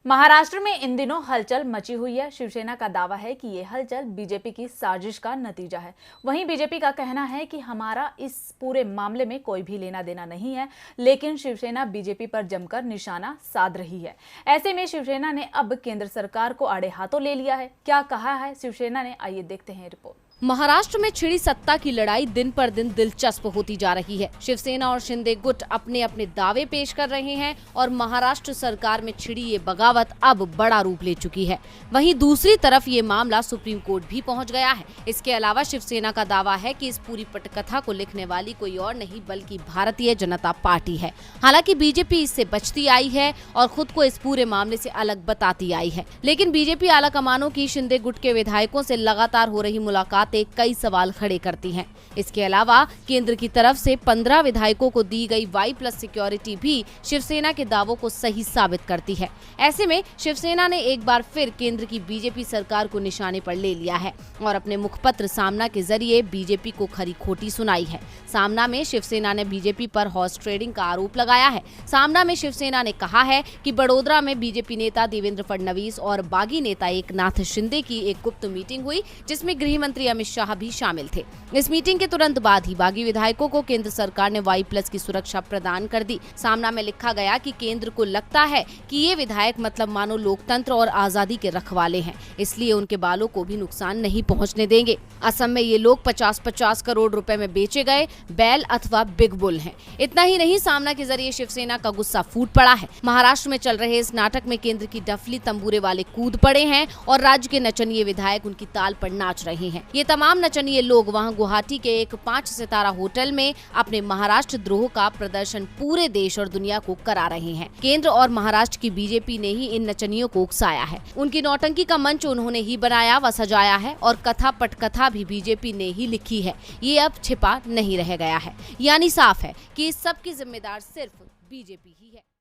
महाराष्ट्र में इन दिनों हलचल मची हुई है। शिवसेना का दावा है कि ये हलचल बीजेपी की साजिश का नतीजा है। वहीं बीजेपी का कहना है कि हमारा इस पूरे मामले में कोई भी लेना देना नहीं है, लेकिन शिवसेना बीजेपी पर जमकर निशाना साध रही है। ऐसे में शिवसेना ने अब केंद्र सरकार को आड़े हाथों ले लिया है। क्या कहा है शिवसेना ने, आइए देखते हैं रिपोर्ट। महाराष्ट्र में छिड़ी सत्ता की लड़ाई दिन पर दिन दिलचस्प होती जा रही है। शिवसेना और शिंदे गुट अपने अपने दावे पेश कर रहे हैं और महाराष्ट्र सरकार में छिड़ी ये बगावत अब बड़ा रूप ले चुकी है। वहीं दूसरी तरफ ये मामला सुप्रीम कोर्ट भी पहुंच गया है। इसके अलावा शिवसेना का दावा है कि इस पूरी पटकथा को लिखने वाली कोई और नहीं बल्कि भारतीय जनता पार्टी है। हालांकि बीजेपी इससे बचती आई है और खुद को इस पूरे मामले से अलग बताती आई है, लेकिन बीजेपी आलाकमानों की शिंदे गुट के विधायकों से लगातार हो रही मुलाकात कई सवाल खड़े करती हैं। इसके अलावा केंद्र की तरफ से 15 विधायकों को दी गई Y+ सिक्योरिटी भी शिवसेना के दावों को सही साबित करती है। ऐसे में शिवसेना ने एक बार फिर केंद्र की बीजेपी सरकार को निशाने पर ले लिया है और अपने मुखपत्र सामना के जरिए बीजेपी को खरी खोटी सुनाई है। सामना में शिवसेना ने बीजेपी पर हॉर्स ट्रेडिंग का आरोप लगाया है। सामना में शिवसेना ने कहा है कि बड़ोदरा में बीजेपी नेता देवेंद्र फडणवीस और बागी नेता एकनाथ शिंदे की एक गुप्त मीटिंग हुई, जिसमें गृह मंत्री अमित शाह भी शामिल थे। इस मीटिंग के तुरंत बाद ही बागी विधायकों को केंद्र सरकार ने Y+ की सुरक्षा प्रदान कर दी। सामना में लिखा गया कि केंद्र को लगता है कि ये विधायक मतलब मानो लोकतंत्र और आजादी के रखवाले हैं, इसलिए उनके बालों को भी नुकसान नहीं पहुंचने देंगे। असम में ये लोग 50-50 करोड़ रुपए में बेचे गए बैल अथवा बिग बुल हैं। इतना ही नहीं, सामना के जरिए शिवसेना का गुस्सा फूट पड़ा है। महाराष्ट्र में चल रहे इस नाटक में केंद्र की डफली तंबूरे वाले कूद पड़े हैं और राज्य के नचनिए विधायक उनकी ताल पर नाच रहे हैं। ये तमाम नचनिए लोग वहां गुवाहाटी के एक 5 सितारा होटल में अपने महाराष्ट्र द्रोह का प्रदर्शन पूरे देश और दुनिया को करा रहे हैं। केंद्र और महाराष्ट्र की बीजेपी ने ही इन नचनियों को उकसाया है। उनकी नौटंकी का मंच उन्होंने ही बनाया व सजाया है और कथा पटकथा भी बीजेपी ने ही लिखी है। ये अब छिपा नहीं रह गया है, यानी साफ है कि इस सब की जिम्मेदार सिर्फ बीजेपी ही है।